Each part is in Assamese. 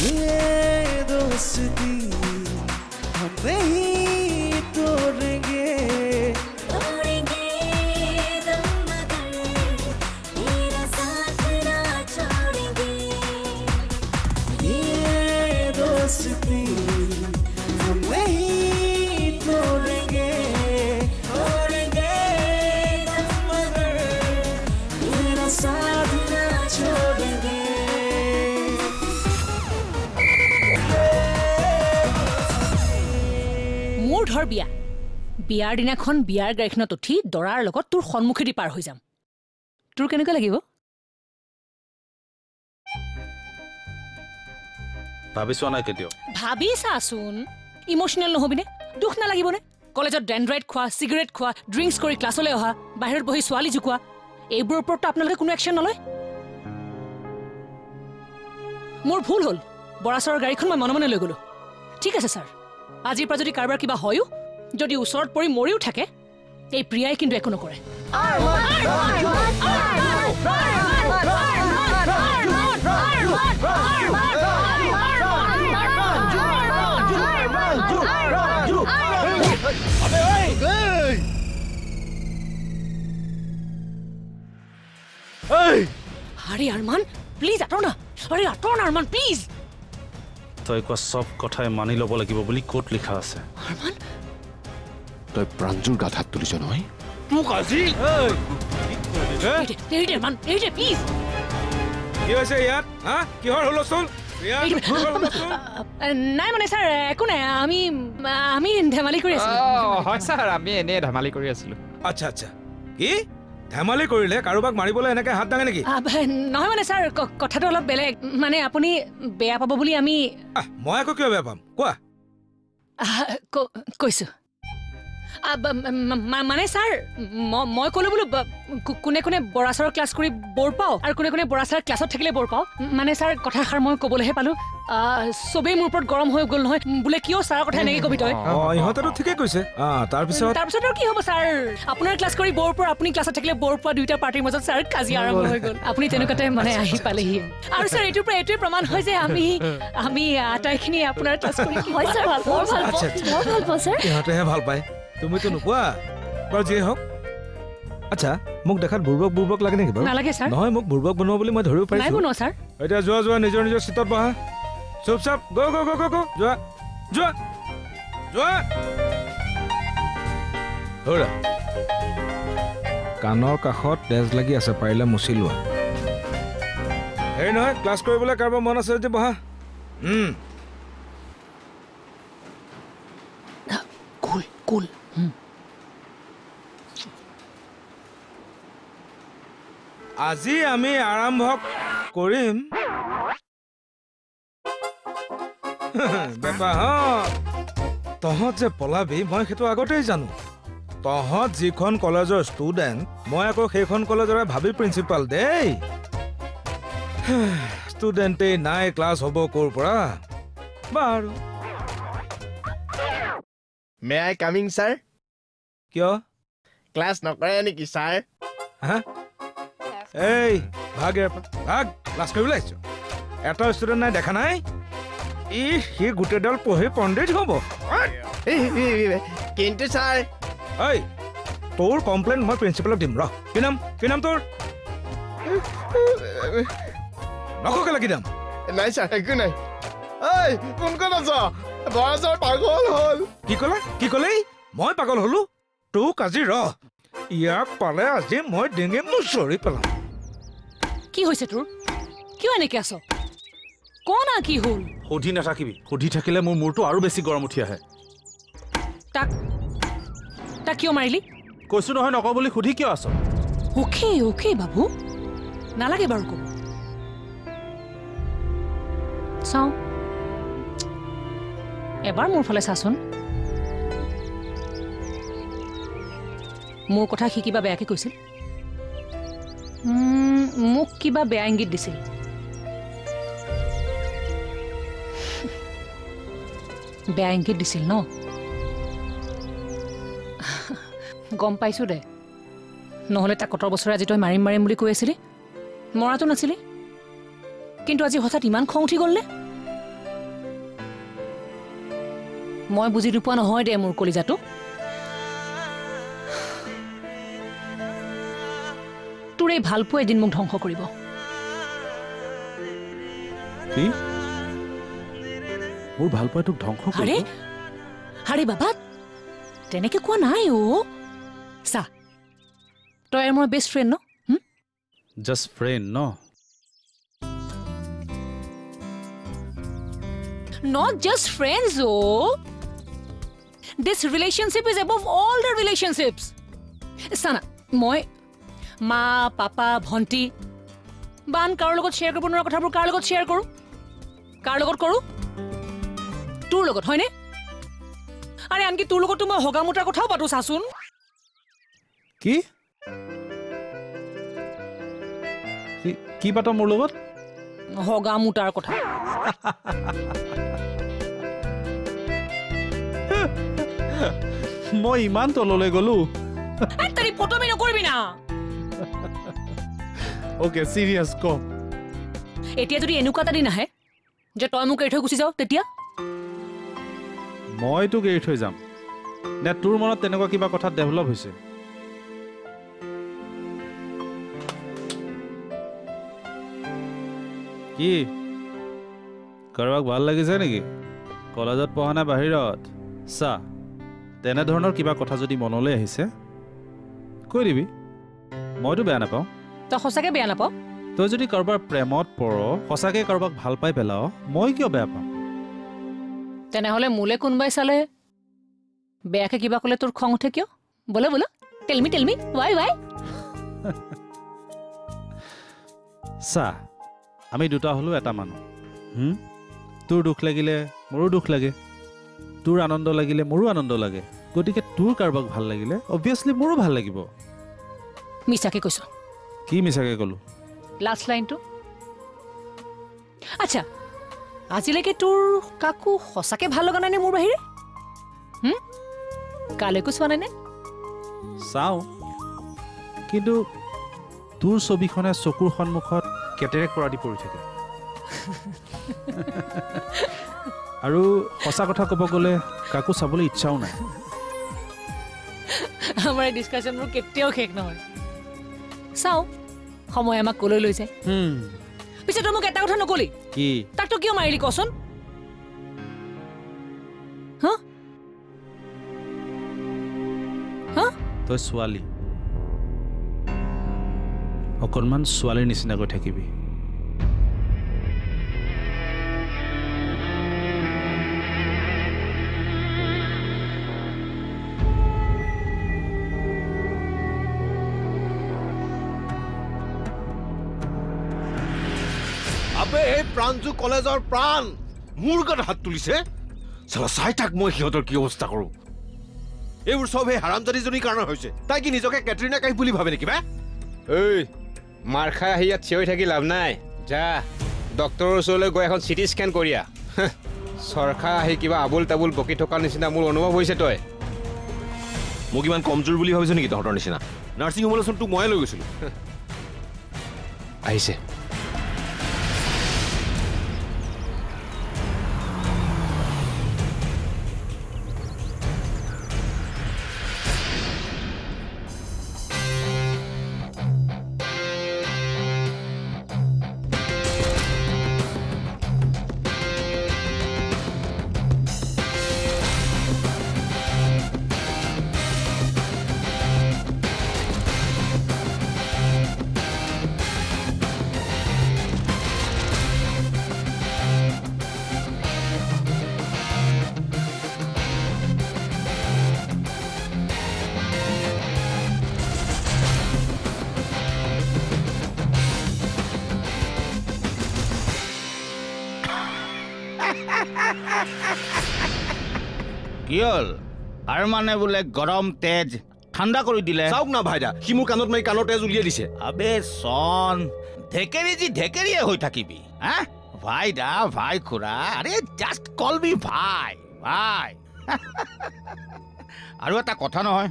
ये दोस्ती हम नहीं तोड़ेंगे दम मगर तेरा साथ ना छोड़ेंगे ये दोस्ती हम नहीं तोड़ेंगे दम मगर तेरा साथ ना छोड़ेंगे মোৰ ধৰ বিয়া বিয়াৰ দিনাখন বিয়াৰ গাড়ীখনত উঠি দৰাৰ লগত তোৰ সন্মুখেদি পাৰ হৈ যাম তোৰ কেনেকুৱা লাগিব ভাবিছোৱা নাই কেতিয়াও ভাবি চাচোন ইমোশনাল নহবিনে দুখ নালাগিবনে কলেজত ডেনড্ৰাইট খোৱা চিগাৰেট খোৱা ড্ৰিংকছ কৰি ক্লাছলৈ অহা বাহিৰত বহি ছোৱালী জুকোৱা এইবোৰৰ ওপৰতো আপোনালোকে কোনো একশ্যন নলয় মোৰ ভুল হ'ল বৰাচৰৰ গাড়ীখন মই মনে মনে লৈ গ'লো ঠিক আছে ছাৰ আজিৰ পৰা যদি কাৰোবাৰ কিবা হয়ও যদি ওচৰত পৰি মৰিও থাকে এই প্ৰিয়াই কিন্তু একো নকৰে আৰে আৰমান প্লিজ আটো না আৰে আটো না আৰমান প্লিজ তই কোৱা সব কথাই মানি ল'ব লাগিব বুলি কোট লিখা আছে আরমান তই প্ৰাঞ্জুৰ গাধাত তুলিছ নহয় তোক আজি এই আৰমান এই প্লিজ কি হৈছে ইয়াত হা কিহৰ হুলস্থুল নাই মানে স্যাৰ একো নাই আমি আমি ধেমালি কৰি আছিলো হয় স্যাৰ আমি এনে ধেমালি কৰি আছিলো আচ্ছা আচ্ছা কি ধেমালি কৰিলে কাৰোবাক মাৰিবলৈ এনেকে হাত দাঙে নেকি নহয় মানে স্যার কথাটো অলপ বেলেগ মানে আপুনি বেয়া পাব বুলি আমি মই আকৌ কিয় বেয়া পাম কোৱা কৈছো মানে স্যাৰ মই কলো বোলো কোনে কোনে বৰাচৰৰ ক্লাছ কৰি বৰ পাও আৰু কোনে কোনে বৰাচৰ ক্লাছত থাকিলে বৰ পাও মানে স্যাৰ কথাষাৰ মই কবলৈহে পালো সবেই মোৰ ওপৰত গৰম হৈ গ'ল নহয় বোলে কিয় ছাৰৰ কথা এনেকৈ কবি তই ইহঁতেতো ঠিকেই কৈছে তাৰপিছত আৰু কি হ'ব ছাৰ আপোনাৰ ক্লাছ কৰি বৰ পৰা আপুনি ক্লাছত থাকিলে বৰ পৰা দুইটা পাৰ্টিৰ মাজত ছাৰ কাজিয়া আৰম্ভ হৈ গ'ল আপুনি তেনেকুৱাতে মানে আহি পালেহি আৰু ছাৰ এইটোৰ পৰা এইটোৱে প্ৰমাণ হয় যে আমি আটাইখিনি আপোনাৰ ক্লাছ কৰি হয় ছাৰ ভাল পাওঁ ছাৰ ইহঁতেহে ভাল পায় তুমিতো নোপোৱা বাৰু যিয়ে হওক আচ্ছা মোক দেখাত বুৰ্বক লাগে নেকি বাৰু নালাগে ছাৰ নহয় মোক বুৰ্বক বনোৱা বুলি মই ধৰিব পাৰিছো নাই বনোৱা ছাৰ এতিয়া যোৱা নিজৰ চিটত বহা চুপচাপ গো যোৱা কাণৰ কাষত তেজ লাগি আছে পাৰিলে মুচি লোৱা হেৰি নহয় ক্লাছ কৰিবলৈ কাৰোবাৰ মন আছে যদি বহা কুল আজি আমি আৰম্ভ কৰিম বেপা তহঁত যে পলাবি মই সেইটো আগতেই জানো তহঁত যিখন কলেজৰ ষ্টুডেণ্ট মই আকৌ সেইখন কলেজৰে ভাবি প্ৰিন্সিপাল দেই ষ্টুডেণ্টেই নাই ক্লাছ হ'ব ক'ৰ পৰা বাৰু মে আই কামিং ছাৰ কিয় ক্লাছ নকৰে নেকি ছাৰ এই ভাগ ক্লাছ কৰিবলৈ আহিছ এটা ষ্টুডেণ্ট নাই দেখা নাই সি গোটেইডাল পঢ়ি পণ্ডিত হ'ব কিন্তু ছাৰ এই তোৰ কমপ্লেইন মই প্ৰিন্সিপালক দিম ৰ কি নাম তোৰ নককে লাগি দাম নাই ছাৰ একো নাই এই কোনখন আছ বৰাচৰ পাগল হ'ল কি ক'লেই মই পাগল হ'লো তোক আজি ৰ ইয়াক পালে আজি মই ডিঙি মুচৰি পেলাম কি হৈছে তোৰ কিয় এনেকে আছ কোনা কি হ'ল সুধি নাথাকিবি সুধি থাকিলে মোৰ মূৰটো আৰু বেছি গৰম উঠি আহে তাক কিয় মাৰিলি কৈছো নহয় নকওঁ বুলি সুধি কিয় আছ ওকে বাবু নালাগে বাৰু ক'ব চাওঁ এবাৰ মোৰ ফালে চাচোন মোৰ কথা সি কিবা বেয়াকে কৈছিল মোক কিবা বেয়া ইংগিত দিছিল বেয়া ইংগিত দিছিল ন গম পাইছো দে নহ'লে তাক কতৰ বছৰে আজি তই মাৰিম বুলি কৈ আছিলি মৰাটো নাছিলি কিন্তু আজি হঠাৎ ইমান খং উঠি গ'ল নে মই বুজি নোপোৱা নহয় দে মোৰ কলিজাটো তোৰ এই ভালপোৱা এদিন মোক ধ্বংস কৰিব কি মোৰ ভালপোৱা তোক ধ্বংস আৰে কৰিব আৰে বাবা তেনেকে কোৱা নাই অ চা তই আৰু মোৰ বেষ্ট ফ্ৰেণ্ড ন জাষ্ট ফ্ৰেণ্ড ন Not just friends, oh. This relationship is above all the relationships. Sana, moi, ma, papa, bhonti, ban kar logot share korbo nora kothapur kar logot share koru? Kar logot koru? Tur logot, hoy ne? Are anki tur logot to moi hoga mutar kothao patu sasun. কি কি পাত মোৰ লগত Hoga mutar kotha. মই ইমান তললৈ গলো Tari photo mi nokorbi na. Okay serious ক Etia jodi enuka ta din ahe je toy muk eithoi gusi jao tetia মই তোক এৰি থৈ যাম নে তোৰ মনত তেনেকুৱা কিবা কথা ডেভেলপ হৈছে কি কাৰোবাক ভাল লাগিছে নেকি কলেজত পঢ়া নাই বাহিৰত চা তেনেধৰণৰ কিবা কথা যদি মনলৈ আহিছে কৈ দিবি মইতো বেয়া নাপাওঁ তই সঁচাকে বেয়া নাপাও তই যদি কাৰোবাৰ প্ৰেমত পৰ সঁচাকে কাৰোবাক ভাল পাই পেলাও মই কিয় বেয়া পাম তেনেহলে মুলে কোনবাই চালে বেয়াকে কিবা কলে তোৰ খং উঠে কিয় বলে বলে টেল মি why চা আমি দুটা হলো এটা মানুহ তোৰ দুখ লাগিলে মোৰো দুখ লাগে তোৰ আনন্দ লাগিলে মোৰো আনন্দ লাগে গতিকে তোৰ কাৰোবাক ভাল লাগিলে অবভিয়াছলি মোৰো ভাল লাগিব মিছাকে কৈছ কি মিছাকে ক'লো লাষ্ট লাইনটো আচ্ছা আজিলৈকে তোৰ কাকো সঁচাকে ভাল লগা নাই নে মোৰ বাহিৰে কালৈকো চোৱা নাই নে চাওঁ কিন্তু তোৰ ছবিখনে চকুৰ সন্মুখত কেটেৰেক পৰা দি পৰি থাকে আৰু সঁচা কথা ক'ব গ'লে কাকো চাবলৈ ইচ্ছাও নাই আমাৰ এই ডিছকাশ্যনবোৰ কেতিয়াও শেষ নহয় চাওঁ সময় আমাক কলৈ লৈ যায় পিছে তই মোক এটা কথা নকলি কি তাক তই কিয় মাৰিলি কচোন তই ছোৱালী অকণমান ছোৱালীৰ নিচিনাকৈ থাকিবি আবে এই প্ৰাঞ্জু কলেজৰ প্ৰাণ মোৰ গাত হাত তুলিছে চালা চাই থাক মই সিহঁতৰ কি অৱস্থা কৰোঁ এইবোৰ চব সেই হাৰামজাদীজনীৰ কাৰণে হৈছে তাই কি নিজকে কেটৰিনা কাইফ বুলি ভাবে নেকি বে ঐ মাৰ খাই আহি ইয়াত চিঞৰি থাকি লাভ নাই যা ডক্টৰৰ ওচৰলৈ গৈ এখন চিটি স্কেন কৰিয়া চৰকাৰ আহি কিবা আবুল তাবুল বকি থকাৰ নিচিনা মোৰ অনুভৱ হৈছে তই মোক ইমান কমজোৰ বুলি ভাবিছ নেকি তহঁতৰ নিচিনা নাৰ্ছিং হোমলৈচোন তোক ময়ে লৈ গৈছিলোঁ আহিছে কি হ'ল আৰু মানে বোলে গৰম তেজ ঠাণ্ডা কৰি দিলে চাওক না ভাইদা সি মোৰ কাণত মাৰি কাণৰ তেজ উলিয়াই দিছে আবে চন ঢেকেৰিয়ে হৈ থাকিবি হা ভাইদা ভাই খুৰা আৰে জাষ্ট কল মি ভাই ভাই আৰু এটা কথা নহয়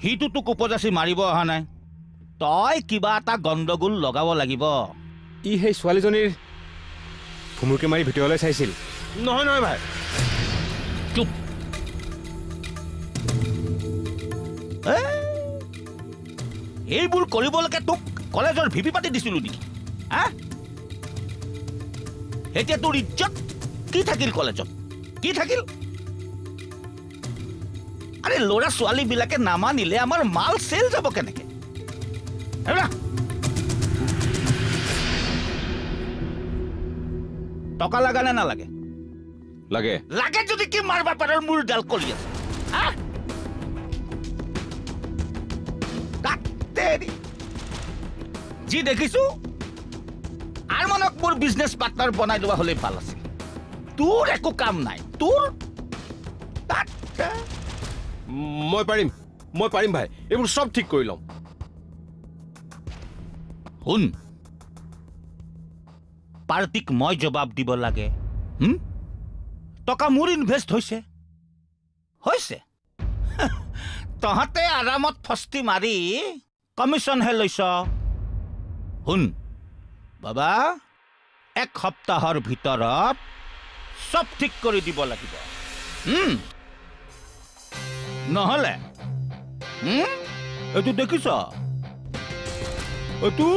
সিটো তোক উপজাচি মাৰিব অহা নাই তই কিবা এটা গণ্ডগোল লগাব লাগিব ই সেই ছোৱালীজনীৰ ভুমুৰকে মাৰি ভিতৰলৈ চাইছিল নহয় নহয় ভাই চুপ এইবোৰ কৰিবলৈকে তোক কলেজৰ ভিপি পাতি দিছিলো নেকি হা এতিয়া তোৰ ইজ্জত কি থাকিল কলেজত কি থাকিল আৰে ল'ৰা ছোৱালীবিলাকে নামানিলে আমাৰ মাল চেল যাব কেনেকে টকা লাগা নে নালাগে লাগে লাগে যদি কি মাৰ বাপাৰৰ মূৰ ডাল কৰি আছে যি দেখিছো আৰমানক মোৰ বিজনেছ পাৰ্টনাৰ বনাই লোৱা হলে ভাল আছিল তোৰ একো কাম নাই তোৰ মই পাৰিম ভাই এইবোৰ সব ঠিক কৰি লম শুন পাৰ্টিক মই জবাব দিব লাগে টকা মোৰ ইনভেষ্ট হৈছে তহঁতে আৰামত ফস্তি মাৰি কমিশ্যনহে লৈছ শুন বাবা এক সপ্তাহৰ ভিতৰত সব ঠিক কৰি দিব লাগিব নহলে এইটো দেখিছ এইটো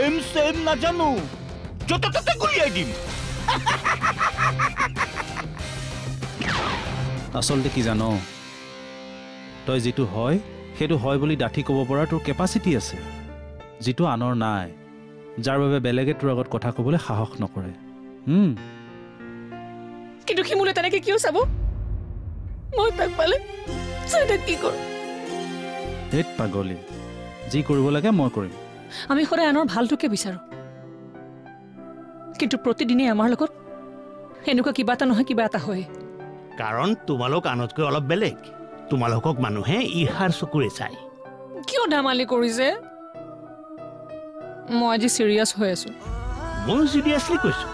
এম চেম নাজানো য'তে ত'তে গুলিয়াই দিম আচলতে কি জানো তই যিটো হয় সেইটো হয় বুলি ডাঠি ক'ব পৰা তোৰ কেপাচিটি আছে যিটো আনৰ নাই যাৰ বাবে বেলেগে তোৰ আগত কথা ক'বলৈ সাহস নকৰে কিন্তু সি মোলৈ তেনেকে কিয় চাব মই তাক পালে কি কৰোঁ ধেত পাগলী যি কৰিব লাগে মই কৰিম আমি সদায় আনৰ ভালটোকে বিচাৰোঁ কিন্তু প্ৰতিদিনে আমাৰ লগত এনেকুৱা কিবা এটা নহয় কিবা এটা হয় কাৰণ তোমালোক আনতকৈ অলপ বেলেগ তোমালোকক মানুহে ইহাৰ চকুৰে চাই কিয় ধেমালি কৰিছে মই আজি চিৰিয়াছ হৈ আছো মই চিৰিয়াছলি কৈছো